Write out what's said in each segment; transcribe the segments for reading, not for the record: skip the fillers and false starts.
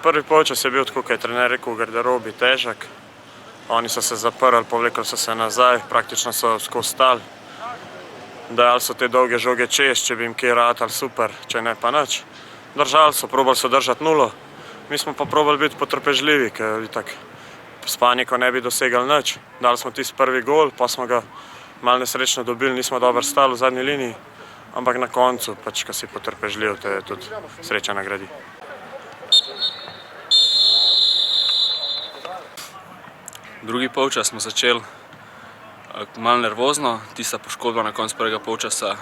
Prvi polčas je bil, tako kot je trener rekel, v garderobi težak. Oni so se zaprli, povlekli so se nazaj, praktično so skozi stali. Dajali so te dolge žoge čez, če bi jim kje ratali, super, če ne pa nič. Držali so, probali so držati nulo. Mi smo pa probali biti potrpežljivi, ker itak s paniko ne bi dosegali nič. Dali smo tisti prvi gol, pa smo ga malo nesrečno dobili, nismo dobro stali v zadnji liniji. Ampak na koncu, pač, ko si potrpežljiv, te tudi sreča nagradi. Drugi polčas smo začeli malo nervozno, tista poškodba na koncu prvega polčasa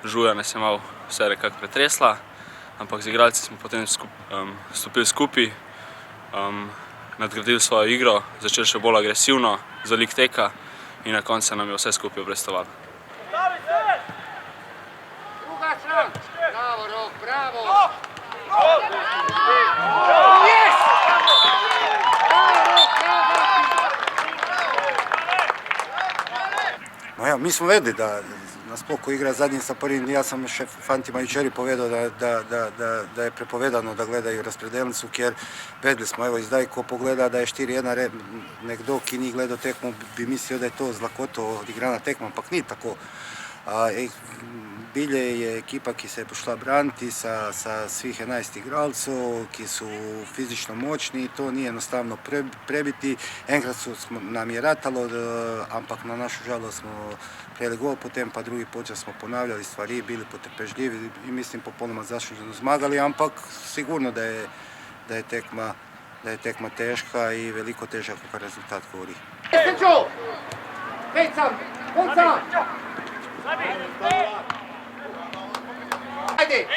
Žuja nas je malo vse nekako pretresla, ampak z igralci smo potem stopili skupaj, nadgradili svojo igro, začeli še bolj agresivno, zalik teka in na koncu nam je vse skupaj obrestovalo. Druga stran! Bravo, Rok, bravo! Ja, mi smo vedeli, da nasploh, ko igra zadnji sa prvim, ja sam še fantima jučer povedal, da je prepovedano da gledaju razpredelnicu, ker vedeli smo, evo zdaj ko pogleda da je 4-1, nekdo, ki ni gledao tekmu, bi mislio da je to z lakoto odigrana tekma, ampak ni tako. Bilje je ekipa, ki se je pošla braniti sa svih 11 igralcev, ki su fizično moćni, to nije jednostavno prebiti. Enkrat nam je ratalo, ampak na našu žalost smo prijeli gol, potem pa drugi počas smo ponavljali stvari, bili potrpežljivi i mislim popolnoma zasluženo zmagali, ampak sigurno da je tekma teška i veliko teža kako rezultat govori. Ajde!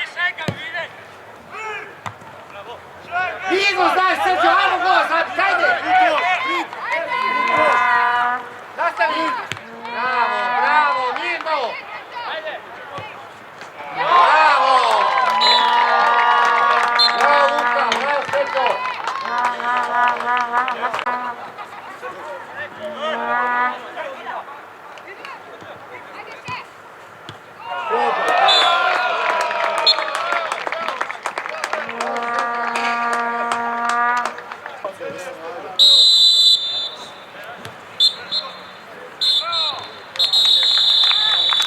Igor, znaš, Srđo, ajmo go, ajde!